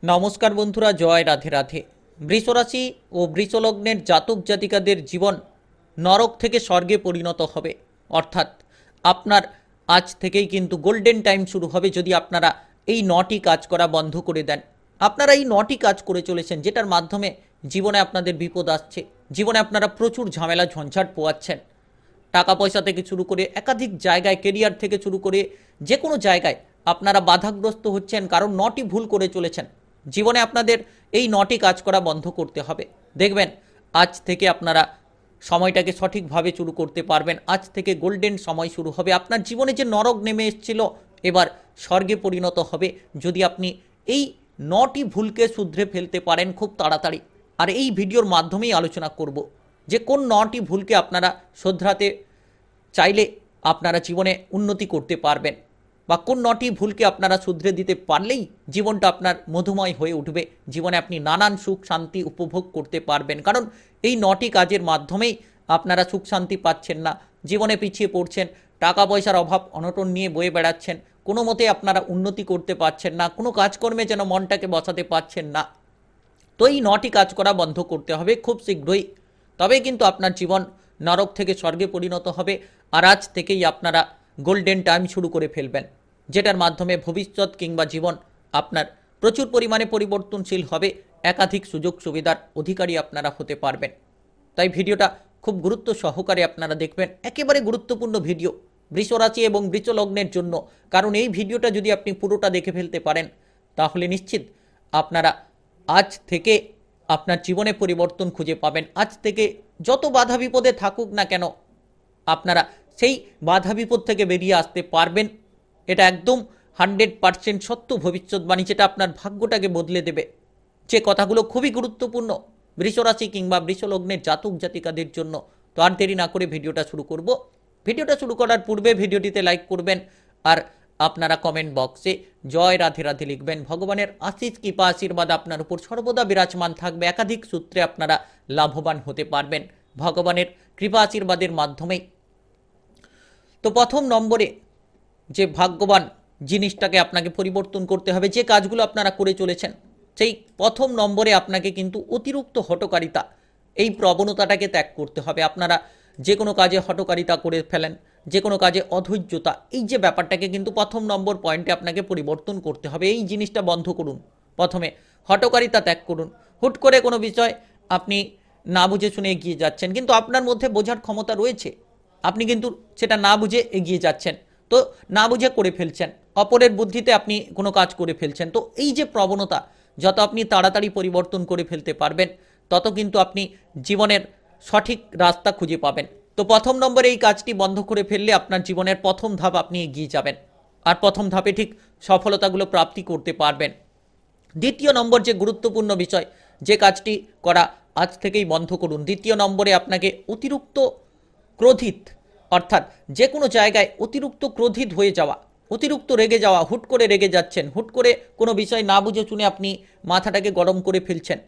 নমস্কার বন্ধুরা, জয় রাধে রাধে। বৃষরাশি ও বৃষলগ্নের জাতক জাতিকাদের জীবন নরক থেকে স্বর্গে পরিণত হবে। অর্থাৎ আপনার আজ থেকেই কিন্তু গোল্ডেন টাইম শুরু হবে যদি আপনারা এই 9টি কাজ করা বন্ধ করে দেন। আপনারা এই 9টি কাজ করে চলেছেন, যেটার মাধ্যমে জীবনে আপনাদের বিপদ আসছে, জীবনে আপনারা প্রচুর ঝামেলা ঝঞ্ঝাট পোয়াচ্ছেন। টাকা পয়সা থেকে শুরু করে একাধিক জায়গায়, কেরিয়ার থেকে শুরু করে যে কোনো জায়গায় আপনারা বাধাগ্রস্ত হচ্ছেন, কারণ 9টি ভুল করে চলেছেন। জীবনে আপনাদের এই 9টি কাজ করা বন্ধ করতে হবে। দেখবেন আজ থেকে আপনারা সময়টাকে সঠিকভাবে শুরু করতে পারবেন। আজ থেকে গোল্ডেন সময় শুরু হবে। আপনার জীবনে যে নরক নেমে এসেছিল এবার স্বর্গে পরিণত হবে যদি আপনি এই 9টি ভুলকে শুধরে ফেলতে পারেন খুব তাড়াতাড়ি। আর এই ভিডিওর মাধ্যমেই আলোচনা করব যে কোন 9টি ভুলকে আপনারা শোধরাতে চাইলে আপনারা জীবনে উন্নতি করতে পারবেন, বা কোন 9টি ভুলকে আপনারা শুধরে দিতে পারলেই জীবনটা আপনার মধুময় হয়ে উঠবে। জীবনে আপনি নানান সুখ শান্তি উপভোগ করতে পারবেন, কারণ এই 9টি কাজের মাধ্যমেই আপনারা সুখ শান্তি পাচ্ছেন না, জীবনে পিছিয়ে পড়ছেন, টাকা পয়সার অভাব অনটন নিয়ে বয়ে বেড়াচ্ছেন, কোনো মতে আপনারা উন্নতি করতে পারছেন না, কোনো কাজকর্মে যেন মনটাকে বসাতে পারছেন না। তো এই 9টি কাজ করা বন্ধ করতে হবে খুব শীঘ্রই, তবেই কিন্তু আপনার জীবন নরক থেকে স্বর্গে পরিণত হবে। আর আজ থেকেই আপনারা গোল্ডেন টাইম শুরু করে ফেলবেন, যেটার মাধ্যমে ভবিষ্যৎ কিংবা জীবন আপনার প্রচুর পরিমাণে পরিবর্তনশীল হবে। একাধিক সুযোগ সুবিধার অধিকারী আপনারা হতে পারবেন। তাই ভিডিওটা খুব গুরুত্ব সহকারে আপনারা দেখবেন। একেবারে গুরুত্বপূর্ণ ভিডিও বৃষরাশি এবং বৃষলগ্নের জন্য, কারণ এই ভিডিওটা যদি আপনি পুরোটা দেখে ফেলতে পারেন তাহলে নিশ্চিত আপনারা আজ থেকে আপনার জীবনে পরিবর্তন খুঁজে পাবেন। আজ থেকে যত বাধা বিপদে থাকুক না কেন আপনারা সেই বাধা বিপদ থেকে বেরিয়ে আসতে পারবেন। এটা একদম 100% সত্য ভবিষ্যৎবাণী, যেটা আপনার ভাগ্যটাকে বদলে দেবে। যে কথাগুলো খুবই গুরুত্বপূর্ণ বৃষরাশি কিংবা বৃষলগ্নের জাতক জাতিকাদের জন্য। তো আর দেরি না করে ভিডিওটা শুরু করব। ভিডিওটা শুরু করার পূর্বে ভিডিওটিতে লাইক করবেন, আর আপনারা কমেন্ট বক্সে জয় রাধে রাধে লিখবেন। ভগবানের আশিস কৃপা আশীর্বাদ আপনার উপর সর্বদা বিরাজমান থাকবে। একাধিক সূত্রে আপনারা লাভবান হতে পারবেন ভগবানের কৃপা আশীর্বাদের মাধ্যমেই। তো প্রথম নম্বরে যে ভাগ্যবান জিনিসটাকে আপনাকে পরিবর্তন করতে হবে, যে কাজগুলো আপনারা করে চলেছেন, সেই প্রথম নম্বরে আপনাকে কিন্তু অতিরিক্ত হঠকারিতা, এই প্রবণতাটাকে ত্যাগ করতে হবে। আপনারা যে কোনো কাজে হঠকারিতা করে ফেলেন, যে কোনো কাজে অধৈর্যতা, এই যে ব্যাপারটাকে কিন্তু প্রথম নম্বর পয়েন্টে আপনাকে পরিবর্তন করতে হবে। এই জিনিসটা বন্ধ করুন। প্রথমে হঠকারিতা ত্যাগ করুন। হুট করে কোনো বিষয় আপনি না বুঝে শুনে এগিয়ে যাচ্ছেন, কিন্তু আপনার মধ্যে বোঝার ক্ষমতা রয়েছে, আপনি কিন্তু সেটা না বুঝে এগিয়ে যাচ্ছেন, তো না বুঝে করে ফেলছেন, অপরের বুদ্ধিতে আপনি কোনো কাজ করে ফেলছেন। তো এই যে প্রবণতা, যত আপনি তাড়াতাড়ি পরিবর্তন করে ফেলতে পারবেন তত কিন্তু আপনি জীবনের সঠিক রাস্তা খুঁজে পাবেন। তো প্রথম নম্বরে এই কাজটি বন্ধ করে ফেললে আপনার জীবনের প্রথম ধাপ আপনি এগিয়ে যাবেন, আর প্রথম ধাপে ঠিক সফলতাগুলো প্রাপ্তি করতে পারবেন। দ্বিতীয় নম্বর যে গুরুত্বপূর্ণ বিষয়, যে কাজটি করা আজ থেকেই বন্ধ করুন। দ্বিতীয় নম্বরে আপনাকে অতিরিক্ত ক্রোধিত, অর্থাৎ যে কোনো জায়গায় অতিরিক্ত ক্রোধিত হয়ে যাওয়া, অতিরিক্ত রেগে যাওয়া, হুট করে রেগে যাচ্ছেন, হুট করে কোনো বিষয় না বুঝে শুনে আপনি মাথাটাকে গরম করে ফেলছেন।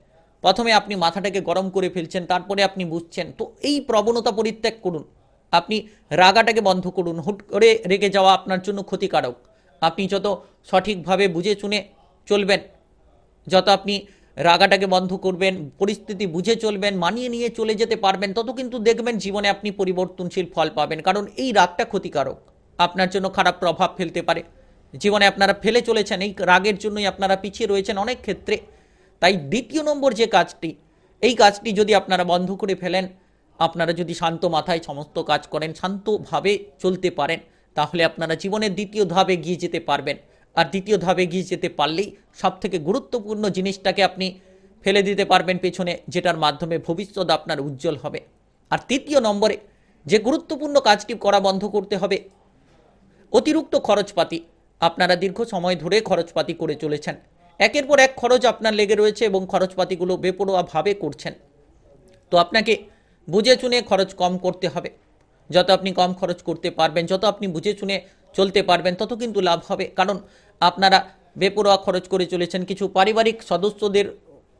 প্রথমে আপনি মাথাটাকে গরম করে ফেলছেন, তারপরে আপনি বুঝছেন। তো এই প্রবণতা পরিত্যাগ করুন। আপনি রাগাটাকে বন্ধ করুন। হুট করে রেগে যাওয়া আপনার জন্য ক্ষতিকারক। আপনি যত সঠিকভাবে বুঝে শুনে চলবেন, যত আপনি রাগাটাকে বন্ধ করবেন, পরিস্থিতি বুঝে চলবেন, মানিয়ে নিয়ে চলে যেতে পারবেন, তত কিন্তু দেখবেন জীবনে আপনি পরিবর্তনশীল ফল পাবেন। কারণ এই রাগটা ক্ষতিকারক, আপনার জন্য খারাপ প্রভাব ফেলতে পারে। জীবনে আপনারা ফেলে চলেছেন, এই রাগের জন্যই আপনারা পিছিয়ে রয়েছেন অনেক ক্ষেত্রে। তাই দ্বিতীয় নম্বর যে কাজটি, এই কাজটি যদি আপনারা বন্ধ করে ফেলেন, আপনারা যদি শান্ত মাথায় সমস্ত কাজ করেন, শান্তভাবে চলতে পারেন, তাহলে আপনারা জীবনের দ্বিতীয় ধাপে এগিয়ে যেতে পারবেন। আর দ্বিতীয় ধাপে এগিয়ে যেতে পারলেই সবথেকে গুরুত্বপূর্ণ জিনিসটাকে আপনি ফেলে দিতে পারবেন পেছনে, যেটার মাধ্যমে ভবিষ্যৎ আপনার উজ্জ্বল হবে। আর তৃতীয় নম্বরে যে গুরুত্বপূর্ণ কাজটি করা বন্ধ করতে হবে, অতিরিক্ত খরচপাতি। আপনারা দীর্ঘ সময় ধরে খরচপাতি করে চলেছেন, একের পর এক খরচ আপনার লেগে রয়েছে এবং খরচপাতিগুলো বেপরোয়াভাবে করছেন। তো আপনাকে বুঝে শুনে খরচ কম করতে হবে। যত আপনি কম খরচ করতে পারবেন, যত আপনি বুঝে শুনে চলতে পারবেন, তত কিন্তু লাভ হবে। কারণ আপনারা বেপরোয়া খরচ করে চলেছেন, কিছু পারিবারিক সদস্যদের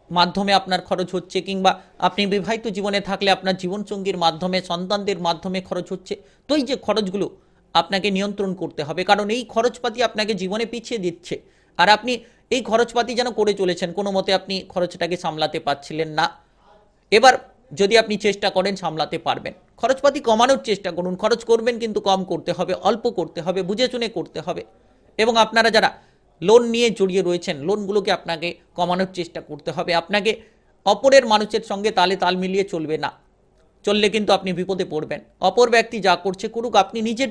মাধ্যমে আপনার খরচ হচ্ছে, কিংবা আপনি বিবাহিত জীবনে থাকলে আপনার জীবনসঙ্গীর মাধ্যমে, সন্তানদের মাধ্যমে খরচ হচ্ছে। তো এই যে খরচগুলো আপনাকে নিয়ন্ত্রণ করতে হবে, কারণ এই খরচপাতি আপনাকে জীবনে পিছিয়ে দিচ্ছে। আর আপনি এই খরচপাতি যেন করে চলেছেন, কোনো মতে আপনি খরচটাকে সামলাতে পারছিলেন না। এবার যদি আপনি চেষ্টা করেন সামলাতে পারবেন, খরচপাতি কমানোর চেষ্টা করুন। খরচ করবেন কিন্তু কম করতে হবে, অল্প করতে হবে, বুঝে শুনে করতে হবে। এবং আপনারা যারা লোন নিয়ে জড়িয়ে রয়েছেন, লোনগুলোকে আপনাকে কমানোর চেষ্টা করতে হবে। আপনাকে অপরের মানুষের সঙ্গে তালে তাল মিলিয়ে চলবে না, চললে কিন্তু আপনি বিপদে পড়বেন। অপর ব্যক্তি যা করছে করুক, আপনি নিজের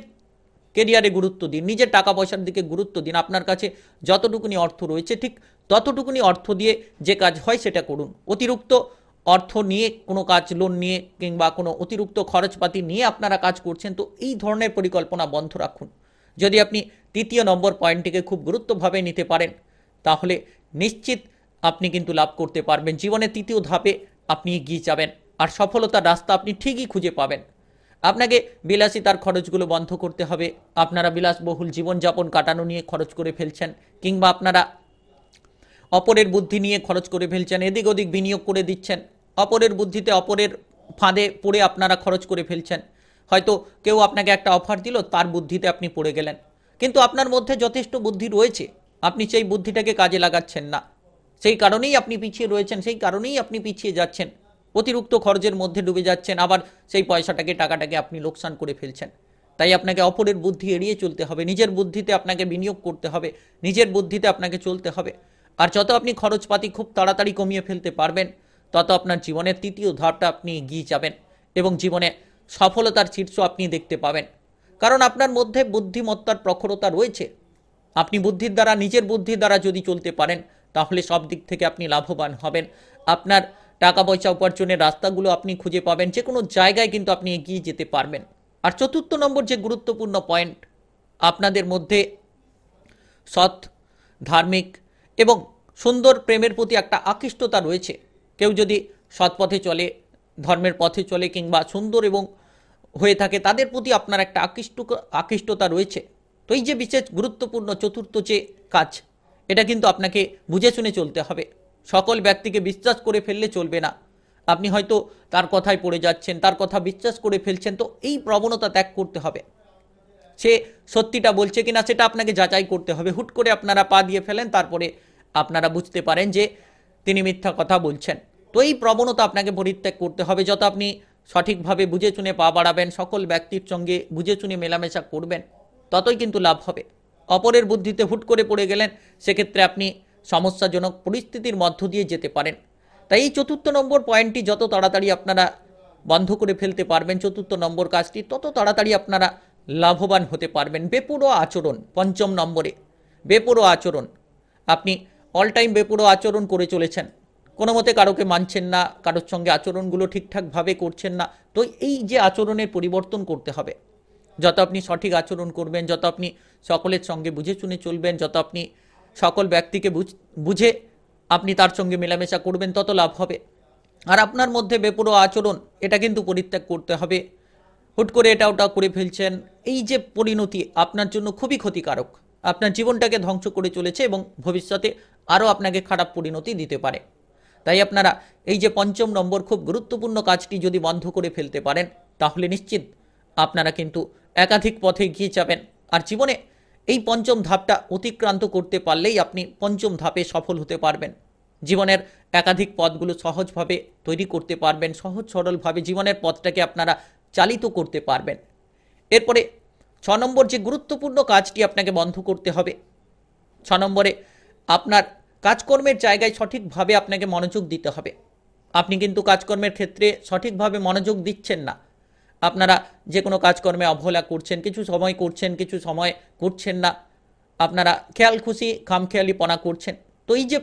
কেরিয়ারে গুরুত্ব দিন, নিজের টাকা পয়সার দিকে গুরুত্ব দিন। আপনার কাছে যতটুকুনি অর্থ রয়েছে ঠিক ততটুকুনি অর্থ দিয়ে যে কাজ হয় সেটা করুন। অতিরিক্ত অর্থ নিয়ে কোনো কাজ, লোন নিয়ে কিংবা কোনো অতিরিক্ত খরচপাতি নিয়ে আপনারা কাজ করছেন, তো এই ধরনের পরিকল্পনা বন্ধ রাখুন। যদি আপনি তৃতীয় নম্বর পয়েন্টটিকে খুব গুরুত্বভাবে নিতে পারেন, তাহলে নিশ্চিত আপনি কিন্তু লাভ করতে পারবেন। জীবনের তৃতীয় ধাপে আপনি এগিয়ে যাবেন আর সফলতার রাস্তা আপনি ঠিকই খুঁজে পাবেন। আপনাকে বিলাসিতার খরচগুলো বন্ধ করতে হবে। আপনারা বিলাসবহুল জীবনযাপন কাটানো নিয়ে খরচ করে ফেলছেন, কিংবা আপনারা অপরের বুদ্ধি নিয়ে খরচ করে ফেলছেন, এদিক ওদিক বিনিয়োগ করে দিচ্ছেন, অপরের বুদ্ধিতে, অপরের ফাঁদে পড়ে আপনারা খরচ করে ফেলছেন। হয়তো কেউ আপনাকে একটা অফার দিল, তার বুদ্ধিতে আপনি পড়ে গেলেন, কিন্তু আপনার মধ্যে যথেষ্ট বুদ্ধি রয়েছে, আপনি সেই বুদ্ধিটাকে কাজে লাগাচ্ছেন না। সেই কারণেই আপনি পিছিয়ে রয়েছেন, সেই কারণেই আপনি পিছিয়ে যাচ্ছেন, অতিরিক্ত খরচের মধ্যে ডুবে যাচ্ছেন, আবার সেই টাকাটাকে আপনি লোকসান করে ফেলছেন। তাই আপনাকে অপরের বুদ্ধি এড়িয়ে চলতে হবে, নিজের বুদ্ধিতে আপনাকে বিনিয়োগ করতে হবে, নিজের বুদ্ধিতে আপনাকে চলতে হবে। আর যত আপনি খরচপাতি খুব তাড়াতাড়ি কমিয়ে ফেলতে পারবেন, তত আপনার জীবনের তৃতীয় ধাপটা আপনি এগিয়ে যাবেন এবং জীবনে সফলতার শীর্ষ আপনি দেখতে পাবেন। কারণ আপনার মধ্যে বুদ্ধিমত্তার প্রখরতা রয়েছে। আপনি বুদ্ধির দ্বারা, নিজের বুদ্ধির দ্বারা যদি চলতে পারেন, তাহলে সব দিক থেকে আপনি লাভবান হবেন। আপনার টাকা পয়সা উপার্জনের রাস্তাগুলো আপনি খুঁজে পাবেন, যে কোনো জায়গায় কিন্তু আপনি এগিয়ে যেতে পারবেন। আর চতুর্থ নম্বর যে গুরুত্বপূর্ণ পয়েন্ট, আপনাদের মধ্যে সৎ, ধার্মিক এবং সুন্দর প্রেমের প্রতি একটা আকৃষ্টতা রয়েছে। কেউ যদি সৎ পথে চলে, ধর্মের পথে চলে কিংবা সুন্দর এবং হয়ে থাকে, তাদের প্রতি আপনার একটা আকৃষ্টতা রয়েছে। তো এই যে বিশেষ গুরুত্বপূর্ণ চতুর্থ যে কাজ, এটা কিন্তু আপনাকে বুঝে শুনে চলতে হবে। সকল ব্যক্তিকে বিশ্বাস করে ফেললে চলবে না। আপনি হয়তো তার কথায় পড়ে যাচ্ছেন, তার কথা বিশ্বাস করে ফেলছেন, তো এই প্রবণতা ত্যাগ করতে হবে। সে সত্যিটা বলছে কিনা সেটা আপনাকে যাচাই করতে হবে। হুট করে আপনারা পা দিয়ে ফেলেন, তারপরে আপনারা বুঝতে পারেন যে তিনি মিথ্যা কথা বলছেন। তো এই প্রবণতা আপনাকে পরিত্যাগ করতে হবে। যত আপনি সঠিকভাবে বুঝে চুনে পা বাড়াবেন, সকল ব্যক্তির সঙ্গে বুঝে চুনে মেলামেশা করবেন, ততই কিন্তু লাভ হবে। অপরের বুদ্ধিতে হুট করে পড়ে গেলেন, সেক্ষেত্রে আপনি সমস্যাজনক পরিস্থিতির মধ্য দিয়ে যেতে পারেন। তাই এই চতুর্থ নম্বর পয়েন্টটি যত তাড়াতাড়ি আপনারা বন্ধ করে ফেলতে পারবেন, চতুর্থ নম্বর কাজটি, তত তাড়াতাড়ি আপনারা লাভবান হতে পারবেন। বেপরোয়া আচরণ, পঞ্চম নম্বরে বেপরোয়া আচরণ। আপনি অল টাইম বেপরোয়া আচরণ করে চলেছেন, কোনো মতে কারোকে মানছেন না, কারোর সঙ্গে আচরণগুলো ঠিকঠাকভাবে করছেন না। তো এই যে আচরণের পরিবর্তন করতে হবে। যত আপনি সঠিক আচরণ করবেন, যত আপনি সকলের সঙ্গে বুঝে শুনে চলবেন, যত আপনি সকল ব্যক্তিকে বুঝে আপনি তার সঙ্গে মেলামেশা করবেন, তত লাভ হবে। আর আপনার মধ্যে বেপরোয়া আচরণ, এটা কিন্তু পরিত্যাগ করতে হবে। হুট করে এটা ওটা করে ফেলছেন, এই যে পরিণতি আপনার জন্য খুবই ক্ষতিকারক, আপনার জীবনটাকে ধ্বংস করে চলেছে এবং ভবিষ্যতে আরও আপনাকে খারাপ পরিণতি দিতে পারে। তাই আপনারা এই যে পঞ্চম নম্বর খুব গুরুত্বপূর্ণ কাজটি যদি বন্ধ করে ফেলতে পারেন, তাহলে নিশ্চিত আপনারা কিন্তু একাধিক পথে এগিয়ে যাবেন। আর জীবনে এই পঞ্চম ধাপটা অতিক্রান্ত করতে পারলেই আপনি পঞ্চম ধাপে সফল হতে পারবেন। জীবনের একাধিক পথগুলো সহজভাবে তৈরি করতে পারবেন, সহজ সরলভাবে জীবনের পথটাকে আপনারা চালিত করতে পারবেন। এরপরে 6 নম্বর যে গুরুত্বপূর্ণ কাজটি আপনাকে বন্ধ করতে হবে, 6 নম্বরে আপনার কাজকর্মের জায়গায় সঠিকভাবে আপনাকে মনোযোগ দিতে হবে। আপনি কিন্তু কাজকর্মের ক্ষেত্রে সঠিকভাবে মনোযোগ দিচ্ছেন না। আপনারা যে কোনো কাজকর্মে অবহেলা করছেন, কিছু সময় করছেন, কিছু সময় করছেন না। আপনারা খেয়াল খুশি খামখেয়ালিপনা করছেন। তো এই যে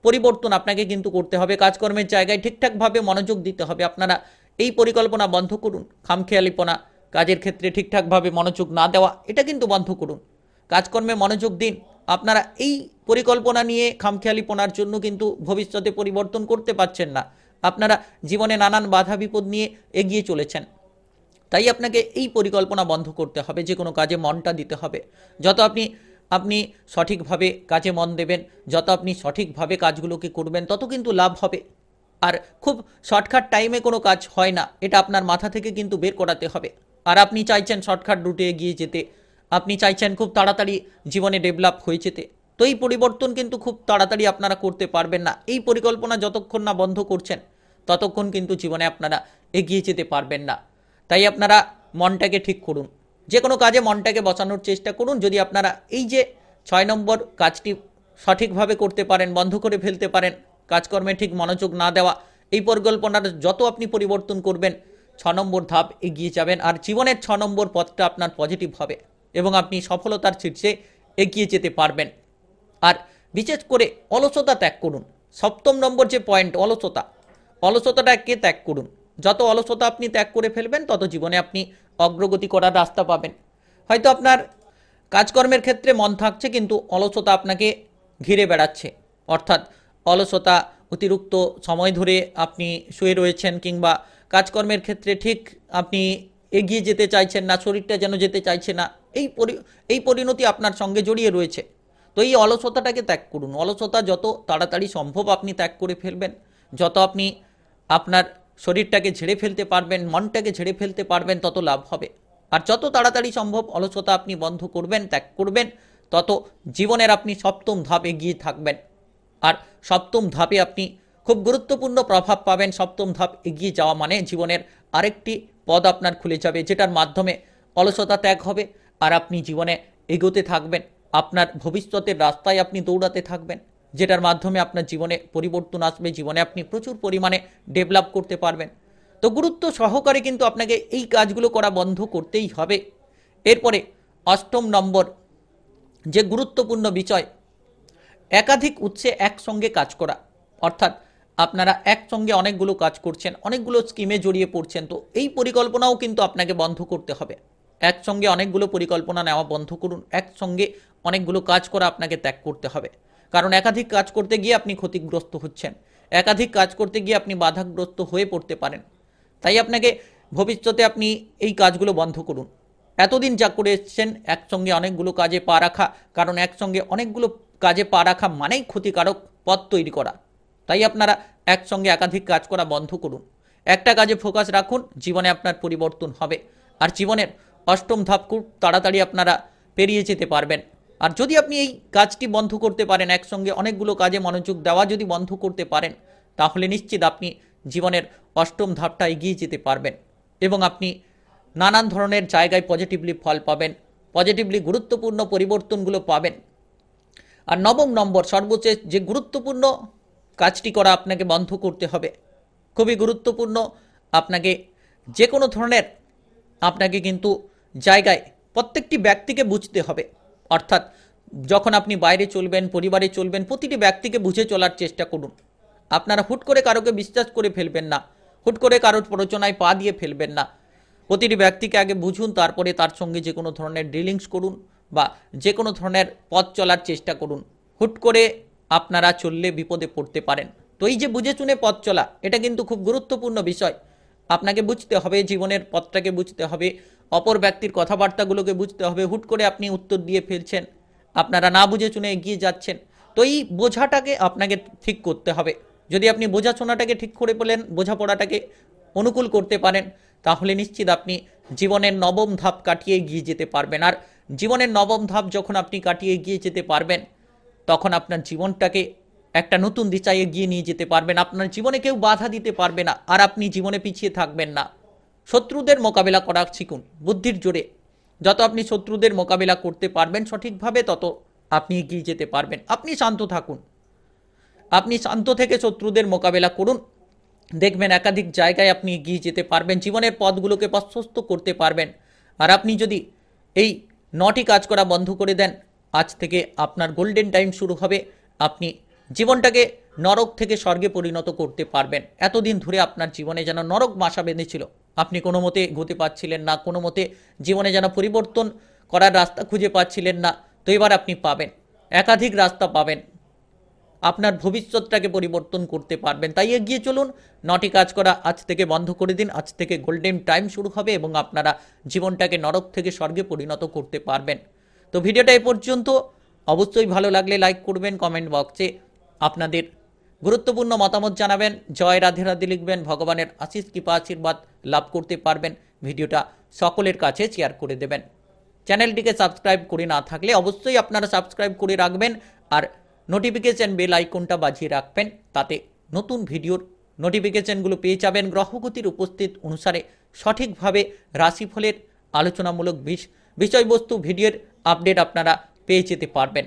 পরিবর্তন আপনাকে কিন্তু করতে হবে। কাজকর্মের জায়গায় ঠিকঠাকভাবে মনোযোগ দিতে হবে। আপনারা এই পরিকল্পনা বন্ধ করুন। খামখেয়ালিপনা, কাজের ক্ষেত্রে ঠিকঠাকভাবে মনোযোগ না দেওয়া, এটা কিন্তু বন্ধ করুন। কাজকর্মে মনোযোগ দিন। আপনারা এই পরিকল্পনা নিয়ে খামখেয়ালিপনার জন্য কিন্তু ভবিষ্যতে পরিবর্তন করতে পারছেন না। আপনারা জীবনে নানান বাধা বিপদ নিয়ে এগিয়ে চলেছেন। তাই আপনাকে এই পরিকল্পনা বন্ধ করতে হবে, যে কোনো কাজে মনটা দিতে হবে। যত আপনি সঠিকভাবে কাজে মন দেবেন, যত আপনি সঠিকভাবে কাজগুলোকে করবেন, তত কিন্তু লাভ হবে। আর খুব শর্টকাট টাইমে কোনো কাজ হয় না, এটা আপনার মাথা থেকে কিন্তু বের করাতে হবে। আর আপনি চাইছেন শর্টকাট রুটে এগিয়ে যেতে, আপনি চাইছেন খুব তাড়াতাড়ি জীবনে ডেভেলপ হয়ে যেতে। তো এই পরিবর্তন কিন্তু খুব তাড়াতাড়ি আপনারা করতে পারবেন না। এই পরিকল্পনা যতক্ষণ না বন্ধ করছেন ততক্ষণ কিন্তু জীবনে আপনারা এগিয়ে যেতে পারবেন না। তাই আপনারা মনটাকে ঠিক করুন, যে কোনো কাজে মনটাকে বসানোর চেষ্টা করুন। যদি আপনারা এই যে 6 নম্বর কাজটি সঠিকভাবে করতে পারেন, বন্ধ করে ফেলতে পারেন, কাজকর্মে ঠিক মনোযোগ না দেওয়া, এই পরিকল্পনার যত আপনি পরিবর্তন করবেন 6 নম্বর ধাপ এগিয়ে যাবেন। আর জীবনের 6 নম্বর পথটা আপনার পজিটিভ হবে এবং আপনি সফলতার শীর্ষে এগিয়ে যেতে পারবেন। আর বিশেষ করে অলসতা ত্যাগ করুন। 7 নম্বর যে পয়েন্ট, অলসতাটাকে ত্যাগ করুন। যত অলসতা আপনি ত্যাগ করে ফেলবেন তত জীবনে আপনি অগ্রগতি করার রাস্তা পাবেন। হয়তো আপনার কাজকর্মের ক্ষেত্রে মন থাকছে কিন্তু অলসতা আপনাকে ঘিরে বেড়াচ্ছে, অর্থাৎ অলসতা, অতিরিক্ত সময় ধরে আপনি শুয়ে রয়েছেন কিংবা কাজকর্মের ক্ষেত্রে ঠিক আপনি এগিয়ে যেতে চাইছেন না, শরীরটা যেন যেতে চাইছে না, এই পরিণতি আপনার সঙ্গে জড়িয়ে রয়েছে। তো এই অলসতাটাকে ত্যাগ করুন। অলসতা যত তাড়াতাড়ি সম্ভব আপনি ত্যাগ করে ফেলবেন, যত আপনি আপনার শরীরটাকে ঝেড়ে ফেলতে পারবেন, মনটাকে ঝেড়ে ফেলতে পারবেন, তত লাভ হবে। আর যত তাড়াতাড়ি সম্ভব অলসতা আপনি বন্ধ করবেন, ত্যাগ করবেন, তত জীবনের আপনি 7ম ধাপ এগিয়ে থাকবেন। আর 7ম ধাপে আপনি খুব গুরুত্বপূর্ণ প্রভাব পাবেন। 7ম ধাপ এগিয়ে যাওয়া মানে জীবনের আরেকটি পদ আপনার খুলে যাবে, যেটার মাধ্যমে অলসতা ত্যাগ হবে আর আপনি জীবনে এগোতে থাকবেন। আপনার ভবিষ্যতের রাস্তায় আপনি দৌড়াতে থাকবেন, যেটার মাধ্যমে আপনার জীবনে পরিবর্তন আসবে, জীবনে আপনি প্রচুর পরিমাণে ডেভেলপ করতে পারবেন। তো গুরুত্ব সহকারে কিন্তু আপনাকে এই কাজগুলো করা বন্ধ করতেই হবে। এরপরে 8ম নম্বর যে গুরুত্বপূর্ণ বিষয়, একাধিক উৎসে একসঙ্গে কাজ করা। অর্থাৎ আপনারা একসঙ্গে অনেকগুলো কাজ করছেন, অনেকগুলো স্কিমে জড়িয়ে পড়ছেন, তো এই পরিকল্পনাও কিন্তু আপনাকে বন্ধ করতে হবে। একসঙ্গে অনেকগুলো পরিকল্পনা নেওয়া বন্ধ করুন, একসঙ্গে অনেকগুলো কাজ করা আপনাকে ত্যাগ করতে হবে। কারণ একাধিক কাজ করতে গিয়ে আপনি ক্ষতিগ্রস্ত হচ্ছেন, একাধিক কাজ করতে গিয়ে আপনি বাধাগ্রস্ত হয়ে পড়তে পারেন। তাই আপনাকে ভবিষ্যতে আপনি এই কাজগুলো বন্ধ করুন। এতদিন যা করে এসছেন একসঙ্গে অনেকগুলো কাজে পা রাখা, কারণ একসঙ্গে অনেকগুলো কাজে পা রাখা মানেই ক্ষতিকারক পথ তৈরি করা। তাই আপনারা একসঙ্গে একাধিক কাজ করা বন্ধ করুন, একটা কাজে ফোকাস রাখুন, জীবনে আপনার পরিবর্তন হবে। আর জীবনের 8ম ধাপ খুব তাড়াতাড়ি আপনারা পেরিয়ে যেতে পারবেন। আর যদি আপনি এই কাজটি বন্ধ করতে পারেন, একসঙ্গে অনেকগুলো কাজে মনোযোগ দেওয়া যদি বন্ধ করতে পারেন, তাহলে নিশ্চিত আপনি জীবনের 8ম ধাপটা এগিয়ে যেতে পারবেন এবং আপনি নানান ধরনের জায়গায় পজিটিভলি ফল পাবেন, পজিটিভলি গুরুত্বপূর্ণ পরিবর্তনগুলো পাবেন। আর 9ম নম্বর সর্বশেষ যে গুরুত্বপূর্ণ কাজটি করা আপনাকে বন্ধ করতে হবে, খুবই গুরুত্বপূর্ণ। আপনাকে যে কোনো ধরনের আপনাকে কিন্তু জায়গায় প্রত্যেকটি ব্যক্তিকে বুঝতে হবে। অর্থাৎ যখন আপনি বাইরে চলবেন, পরিবারে চলবেন, প্রতিটি ব্যক্তিকে বুঝে চলার চেষ্টা করুন। আপনারা হুট করে কারোকে বিশ্বাস করে ফেলবেন না, হুট করে কারোর প্ররোচনায় পা দিয়ে ফেলবেন না। প্রতিটি ব্যক্তিকে আগে বুঝুন, তারপরে তার সঙ্গে যে কোনো ধরনের ডিলিংস করুন বা যে কোনো ধরনের পথ চলার চেষ্টা করুন। হুট করে আপনারা চললে বিপদে পড়তে পারেন। তো এই যে বুঝে শুনে পথ চলা, এটা কিন্তু খুব গুরুত্বপূর্ণ বিষয়। আপনাকে বুঝতে হবে, জীবনের পথটাকে বুঝতে হবে, অপর ব্যক্তির কথাবার্তাগুলোকে বুঝতে হবে। হুট করে আপনি উত্তর দিয়ে ফেলছেন, আপনারা না বুঝে শুনে এগিয়ে যাচ্ছেন। তো এই বোঝাটাকে আপনাকে ঠিক করতে হবে। যদি আপনি বোঝাশোনাটাকে ঠিক করে পেলেন, বোঝাপড়াটাকে অনুকূল করতে পারেন, তাহলে নিশ্চিত আপনি জীবনের 9ম ধাপ কাটিয়ে এগিয়ে যেতে পারবেন। আর জীবনের 9ম ধাপ যখন আপনি কাটিয়ে এগিয়ে যেতে পারবেন, তখন আপনার জীবনটাকে একটা নতুন দিশায় এগিয়ে নিয়ে যেতে পারবেন। আপনার জীবনে কেউ বাধা দিতে পারবে না, আর আপনি জীবনে পিছিয়ে থাকবেন না। শত্রুদের মোকাবেলা করা শিখুন বুদ্ধির জোরে। যত আপনি শত্রুদের মোকাবেলা করতে পারবেন সঠিকভাবে, তত আপনি এগিয়ে যেতে পারবেন। আপনি শান্ত থাকুন, আপনি শান্ত থেকে শত্রুদের মোকাবেলা করুন, দেখবেন একাধিক জায়গায় আপনি এগিয়ে যেতে পারবেন, জীবনের পথগুলোকে প্রশস্ত করতে পারবেন। আর আপনি যদি এই 9টি কাজ করা বন্ধ করে দেন, আজ থেকে আপনার গোল্ডেন টাইম শুরু হবে। আপনি জীবনটাকে নরক থেকে স্বর্গে পরিণত করতে পারবেন। এতদিন ধরে আপনার জীবনে যেন নরক বাসা বেঁধেছিল, আপনি কোনো মতে এগোতে পারছিলেন না, কোনো মতে জীবনে যেন পরিবর্তন করার রাস্তা খুঁজে পাচ্ছিলেন না, তো এবার আপনি পাবেন, একাধিক রাস্তা পাবেন, আপনার ভবিষ্যৎটাকে পরিবর্তন করতে পারবেন। তাই এগিয়ে চলুন, 9টি কাজ করা আজ থেকে বন্ধ করে দিন। আজ থেকে গোল্ডেন টাইম শুরু হবে এবং আপনারা জীবনটাকে নরক থেকে স্বর্গে পরিণত করতে পারবেন। তো ভিডিওটা এ পর্যন্ত। অবশ্যই ভালো লাগলে লাইক করবেন, কমেন্ট বক্সে আপনাদের গুরুত্বপূর্ণ মতামত জানাবেন, জয় রাধে রাধে লিখবেন, ভগবানের আশিস কৃপা আশীর্বাদ লাভ করতে পারবেন। ভিডিওটা সকলের কাছে শেয়ার করে দেবেন। চ্যানেলটিকে সাবস্ক্রাইব করে না থাকলে অবশ্যই আপনারা সাবস্ক্রাইব করে রাখবেন আর নোটিফিকেশন বেল আইকনটা বাজিয়ে রাখবেন, তাতে নতুন ভিডিওর নোটিফিকেশনগুলো পেয়ে যাবেন। গ্রহগতির উপস্থিত অনুসারে সঠিকভাবে রাশিফলের আলোচনামূলক বিষয়বস্তু ভিডিওর আপডেট আপনারা পেয়ে যেতে পারবেন।